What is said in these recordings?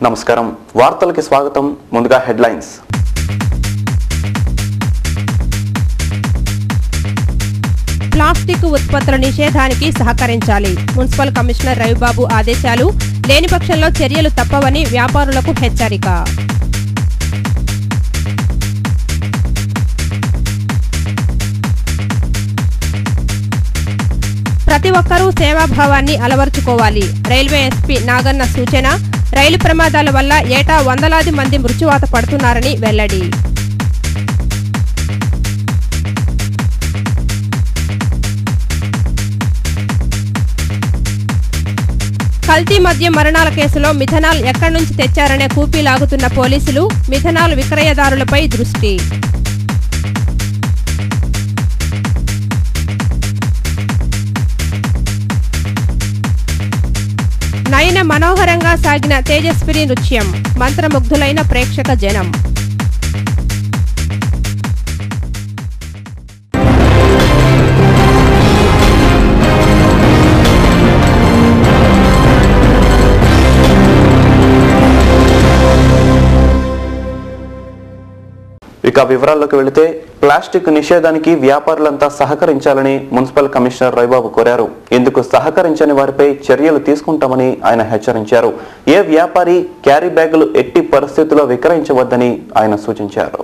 నమస్కారం వార్తలకు స్వాగతం ముందుగా హెడ్లైన్స్ ప్లాస్టిక్ ఉత్పత్తుల నిషేధానికి సహకరించాలి మున్సిపల్ కమిషనర్ రవిబాబు ఆదేశాలు లేని పక్షంలో చర్యలు తప్పవని వ్యాపారులకు హెచ్చరిక ప్రతి ఒక్కరూ సేవాభావాన్ని అలవర్చుకోవాలి రైల్వే ఎస్పీ నాగన్న సూచన రైలు ప్రమాదాల వల్ల ఏటా వందలాది మంది మృత్యువాత పడుతున్నారని వెల్లడి కల్తీ మద్యం మరణాల కేసులో మిథనాల్ ఎక్కడి నుంచి తెచ్చారనే కూపీ లాగుతున్న పోలీసులు మిథనాల్ విక్రయదారులపై దృష్టి నయన మనోహరంగా సాగిన తేజస్విని నృత్యం మంత్రముగ్ధులైన ప్రేక్షక జనం ఇక వివరాల్లోకి వెళితే ప్లాస్టిక్ నిషేధానికి వ్యాపారులంతా సహకరించాలని మున్సిపల్ కమిషనర్ రవిబాబు కోరారు. ఇందుకు సహకరించని వారిపై చర్యలు తీసుకుంటామని ఆయన హెచ్చరించారు. ఏ వ్యాపారి క్యారీ బ్యాగులు ఎట్టి పరిస్థితుల్లో విక్రయించవద్దని ఆయన సూచించారు.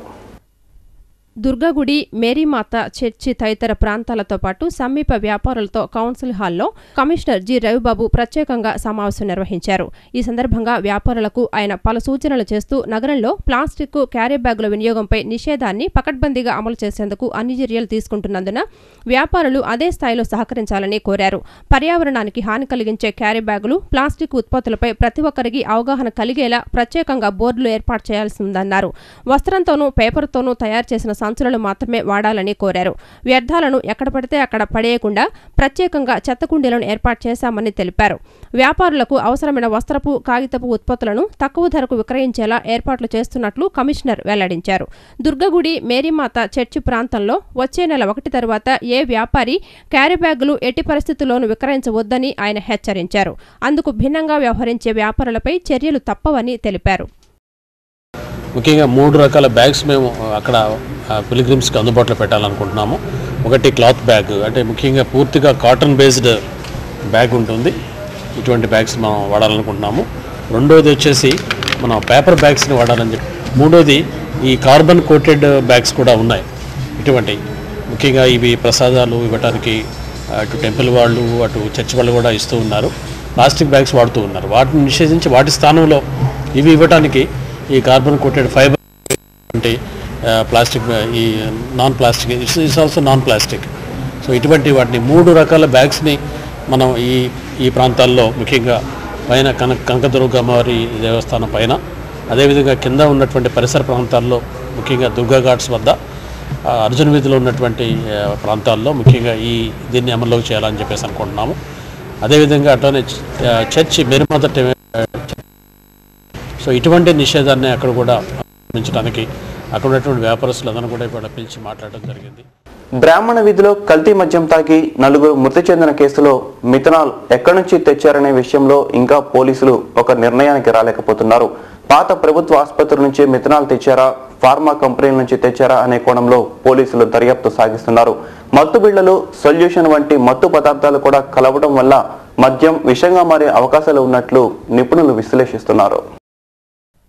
దుర్గగుడి మేరీమాత చర్చి తదితర ప్రాంతాలతో పాటు సమీప వ్యాపారులతో కౌన్సిల్ హాల్లో కమిషనర్ జి రవిబాబు ప్రత్యేకంగా సమావేశం నిర్వహించారు. ఈ సందర్భంగా వ్యాపారులకు ఆయన పలు సూచనలు చేస్తూ నగరంలో ప్లాస్టిక్ క్యారీ బ్యాగుల వినియోగంపై నిషేధాన్ని పకడ్బందీగా అమలు చేసేందుకు అన్ని చర్యలు తీసుకుంటున్నందున వ్యాపారులు అదే స్థాయిలో సహకరించాలని కోరారు. పర్యావరణానికి హాని కలిగించే క్యారీ బ్యాగులు ప్లాస్టిక్ ఉత్పత్తులపై ప్రతి ఒక్కరికి అవగాహన కలిగేలా ప్రత్యేకంగా బోర్డులు ఏర్పాటు చేయాల్సి ఉందన్నారు. వస్త్రంతోనూ పేపర్తోనూ తయారు చేసిన సంచులను మాత్రమే వాడాలని కోరారు. వ్యర్థాలను ఎక్కడ పడితే అక్కడ పడేయకుండా ప్రత్యేకంగా చెత్త కుండీలను ఏర్పాటు చేశామని తెలిపారు. వ్యాపారులకు అవసరమైన వస్త్రపు కాగితపు ఉత్పత్తులను తక్కువ ధరకు విక్రయించేలా ఏర్పాట్లు చేస్తున్నట్లు కమిషనర్ వెల్లడించారు. దుర్గగుడి మేరీమాత చర్చి ప్రాంతంలో వచ్చే నెల 1 తర్వాత ఏ వ్యాపారి క్యారీ బ్యాగులు ఎట్టి పరిస్థితుల్లోనూ విక్రయించవద్దని ఆయన హెచ్చరించారు. అందుకు భిన్నంగా వ్యవహరించే వ్యాపారులపై చర్యలు తప్పవని తెలిపారు. ముఖ్యంగా 3 రకాల బ్యాగ్స్ మేము అక్కడ పిలిగ్రిమ్స్కి అందుబాటులో పెట్టాలనుకుంటున్నాము. ఒకటి క్లాత్ బ్యాగ్, అంటే ముఖ్యంగా పూర్తిగా కాటన్ బేస్డ్ బ్యాగ్ ఉంటుంది. ఇటువంటి బ్యాగ్స్ మనం వాడాలనుకుంటున్నాము. రెండోది వచ్చేసి మనం పేపర్ బ్యాగ్స్ని వాడాలని చెప్పి, మూడోది ఈ కార్బన్ కోటెడ్ బ్యాగ్స్ కూడా ఉన్నాయి. ఇటువంటి ముఖ్యంగా ఇవి ప్రసాదాలు ఇవ్వడానికి అటు టెంపుల్ వాళ్ళు అటు చర్చ్ వాళ్ళు కూడా ఇస్తూ ఉన్నారు. ప్లాస్టిక్ బ్యాగ్స్ వాడుతూ ఉన్నారు. వాటిని నిషేధించి వాటి స్థానంలో ఇవి ఇవ్వడానికి ఈ కార్బన్ కోటెడ్ ఫైబర్ అంటే ప్లాస్టిక్, ఈ non plastic, it's also non plastic. So ఇటువంటి వాటిని 3 రకాల బ్యాగ్స్ని మనం ఈ ప్రాంతాల్లో ముఖ్యంగా పైన కనకదుర్గమ్మవారి దేవస్థానం పైన, అదేవిధంగా కింద ఉన్నటువంటి పరిసర ప్రాంతాల్లో ముఖ్యంగా దుర్గా ఘాట్స్ వద్ద, అర్జున్ వీధిలో ఉన్నటువంటి ప్రాంతాల్లో ముఖ్యంగా దీన్ని అమల్లోకి చేయాలని చెప్పేసి అనుకుంటున్నాము. అదేవిధంగా అట్లానే చర్చి మేరీమాత, సో ఇటువంటి నిషేధాన్ని అక్కడ కూడా పెంచడానికి అక్కడ ఉన్నటువంటి వ్యాపారస్తులందరూ కూడా ఇప్పుడు పిలిచి మాట్లాడడం జరిగింది. బ్రాహ్మణ వీధిలో కల్తీ మద్యం తాగి 4 మృతి చెందిన కేసులో మిథనాల్ ఎక్కడి నుంచి తెచ్చారనే విషయంలో ఇంకా పోలీసులు ఒక నిర్ణయానికి రాలేకపోతున్నారు. పాత ప్రభుత్వ ఆసుపత్రి నుంచి మిథనాల్ తెచ్చారా, ఫార్మా కంపెనీల నుంచి తెచ్చారా అనే కోణంలో పోలీసులు దర్యాప్తు సాగిస్తున్నారు. మత్తు బిళ్లలు, సొల్యూషన్ వంటి మత్తు పదార్థాలు కూడా కలవడం వల్ల మద్యం విషంగా మారే అవకాశాలు ఉన్నట్లు నిపుణులు విశ్లేషిస్తున్నారు.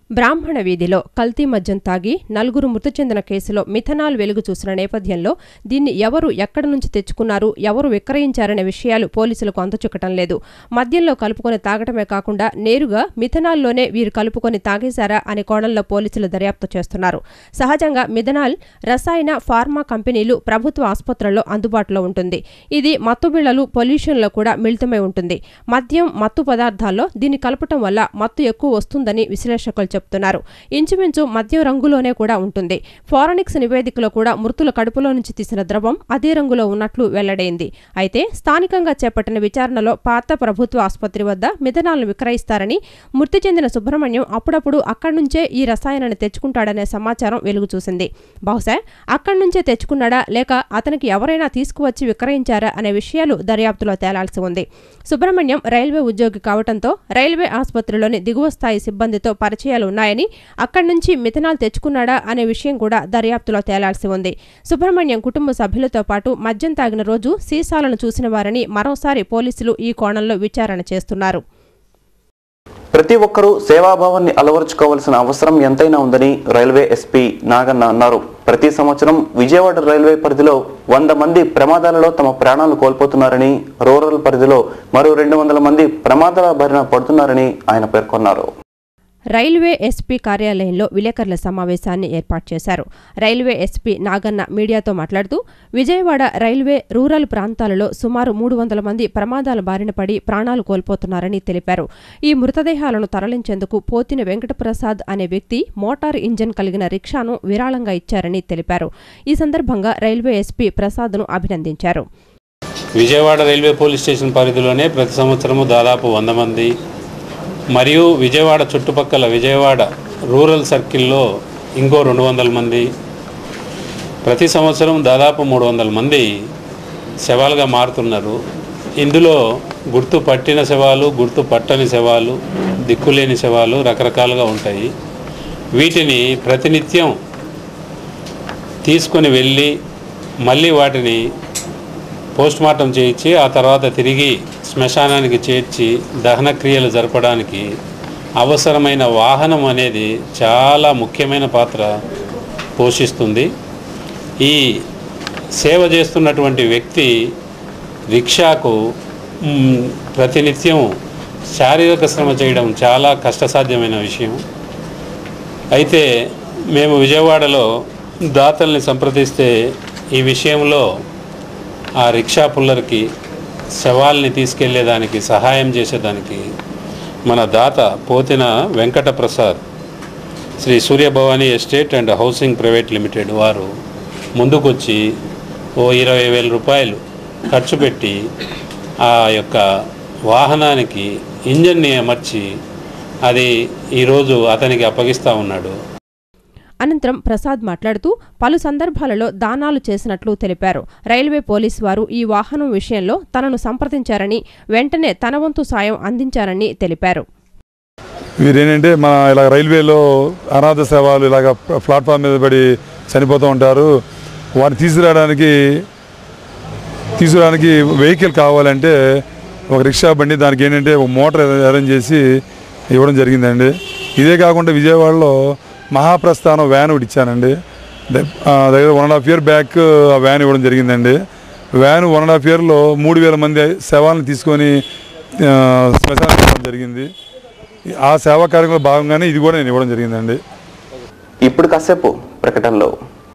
బ్రాహ్మణ వీధిలో కల్తీ మద్యం తాగి 4 మృతి చెందిన కేసులో మిథనాల్ వెలుగు చూసిన నేపథ్యంలో దీన్ని ఎవరు ఎక్కడి నుంచి తెచ్చుకున్నారు, ఎవరు విక్రయించారనే విషయాలు పోలీసులకు అందచుక్కటం లేదు. మద్యంలో కలుపుకొని తాగటమే కాకుండా నేరుగా మిథనాల్లోనే వీరు కలుపుకొని తాగేశారా అనే కోణంలో పోలీసులు దర్యాప్తు చేస్తున్నారు. సహజంగా మిథనాల్ రసాయన ఫార్మా కంపెనీలు ప్రభుత్వ ఆసుపత్రుల్లో అందుబాటులో ఉంటుంది. ఇది మత్తు బిళ్లలు, పొల్యూషన్లో కూడా మిళితమై ఉంటుంది. మద్యం, మత్తు పదార్థాల్లో దీన్ని కలపటం వల్ల మత్తు ఎక్కువ వస్తుందని విశ్లేషకులు చెప్తున్నారు. ఇంచుమించు మద్యం రంగులోనే కూడా ఉంటుంది. ఫోరెనిక్స్ నివేదికలో కూడా మృతుల కడుపులో నుంచి తీసిన ద్రవం అదే రంగులో ఉన్నట్లు వెల్లడైంది. అయితే స్థానికంగా చేపట్టిన విచారణలో పాత ప్రభుత్వ ఆసుపత్రి వద్ద మిథనాల్ను విక్రయిస్తారని, మృతి చెందిన సుబ్రహ్మణ్యం అప్పుడప్పుడు అక్కడి నుంచే ఈ రసాయనాన్ని తెచ్చుకుంటాడనే సమాచారం వెలుగు చూసింది. బహుశా అక్కడి నుంచే తెచ్చుకున్నాడా లేక అతనికి ఎవరైనా తీసుకువచ్చి విక్రయించారా అనే విషయాలు దర్యాప్తులో తేలాల్సి ఉంది. సుబ్రహ్మణ్యం రైల్వే ఉద్యోగి కావడంతో రైల్వే ఆసుపత్రిలోని దిగువ స్థాయి సిబ్బందితో పరిచయాలు ఉన్నాయని, అక్కడి నుంచి మిథనాల్ తెచ్చుకున్నాడా అనే విషయం కూడా దర్యాప్తులో తేలాల్సి ఉంది. సుబ్రహ్మణ్యం కుటుంబ సభ్యులతో పాటు మద్యం తాగిన రోజు సీసాలను చూసిన వారని మరోసారి పోలీసులు ఈ కోణంలో విచారణ చేస్తున్నారు. ప్రతి ఒక్కరూ సేవాభావాన్ని అలవరుచుకోవాల్సిన అవసరం ఎంతైనా ఉందని రైల్వే ఎస్పీ నాగన్న అన్నారు. ప్రతి సంవత్సరం విజయవాడ రైల్వే పరిధిలో 100 మంది ప్రమాదాలలో తమ ప్రాణాలు కోల్పోతున్నారని, రూరల్ పరిధిలో మరో 200 మంది ప్రమాదాల బారిన పడుతున్నారని ఆయన పేర్కొన్నారు. రైల్వే ఎస్పీ కార్యాలయంలో విలేకరుల సమావేశాన్ని ఏర్పాటు చేశారు. రైల్వే ఎస్పీ నాగన్న మీడియాతో మాట్లాడుతూ, విజయవాడ రైల్వే రూరల్ ప్రాంతాలలో సుమారు 300 మంది ప్రమాదాల బారిన పడి ప్రాణాలు కోల్పోతున్నారని తెలిపారు. ఈ మృతదేహాలను తరలించేందుకు పోతిన వెంకటప్రసాద్ అనే వ్యక్తి మోటార్ ఇంజన్ కలిగిన రిక్షాను విరాళంగా ఇచ్చారని తెలిపారు. ఈ సందర్భంగా రైల్వే ఎస్పీ ప్రసాద్ను అభినందించారు. విజయవాడ రైల్వే పోలీస్ స్టేషన్ పరిధిలోనే ప్రతి సంవత్సరము దాదాపు 100 మంది, మరియు విజయవాడ చుట్టుపక్కల విజయవాడ రూరల్ సర్కిల్లో ఇంకో 200 మంది, ప్రతి సంవత్సరం దాదాపు 300 మంది శవాలుగా మారుతున్నారు. ఇందులో గుర్తు పట్టిన శవాలు, గుర్తు పట్టని శవాలు, దిక్కులేని శవాలు రకరకాలుగా ఉంటాయి. వీటిని ప్రతినిత్యం తీసుకొని వెళ్ళి మళ్ళీ వాటిని పోస్ట్మార్టం చేయించి ఆ తర్వాత తిరిగి శ్మశానానికి చేర్చి దహన క్రియలు జరపడానికి అవసరమైన వాహనం అనేది చాలా ముఖ్యమైన పాత్ర పోషిస్తుంది. ఈ సేవ చేస్తున్నటువంటి వ్యక్తి రిక్షాకు ప్రతినిత్యం శారీరక శ్రమ చేయడం చాలా కష్టసాధ్యమైన విషయం. అయితే మేము విజయవాడలో దాతల్ని సంప్రదిస్తే ఈ విషయంలో ఆ రిక్షా పుల్లర్కి శవాల్ని తీసుకెళ్లేదానికి సహాయం చేసేదానికి మన దాత Pothina Venkataprasad Sri Suryabhavani estate and housing private limited వారు ముందుకొచ్చి ఓ 20,000 రూపాయలు ఖర్చు పెట్టి ఆ యొక్క వాహనానికి ఇంజన్ని అమర్చి అది ఈరోజు అతనికి అప్పగిస్తూ ఉన్నాడు. అనంతరం ప్రసాద్ మాట్లాడుతూ పలు సందర్భాలలో దానాలు చేసినట్లు తెలిపారు. రైల్వే పోలీసు వారు ఈ వాహనం విషయంలో తనను సంప్రదించారని, వెంటనే తన వంతు సాయం అందించారని తెలిపారు. వీరేంటంటే మన ఇలా రైల్వేలో అనాథ సేవలు ఇలాగ ప్లాట్ఫామ్ మీద పడి చనిపోతూ ఉంటారు. వారిని తీసుకురావడానికి వెహికల్ కావాలంటే ఒక రిక్షా బండి, దానికి ఏంటంటే ఒక మోటార్ అరేంజ్ చేసి ఇవ్వడం జరిగిందండి. ఇదే కాకుండా విజయవాడలో మహాప్రస్థానం వ్యాన్ ఒకటి ఇచ్చానండి. దగ్గర 1.5 year బ్యాక్ ఆ వ్యాన్ ఇవ్వడం జరిగిందండి. వ్యాన్ 1.5 yearలో 3,000 మంది శవాలను తీసుకొని శ్మశానం ఇవ్వడం జరిగింది. ఆ సేవా కార్యక్రమంలో భాగంగానే ఇది కూడా నేను ఇవ్వడం జరిగిందండి. ఇప్పుడు కాసేపు ప్రకటనలో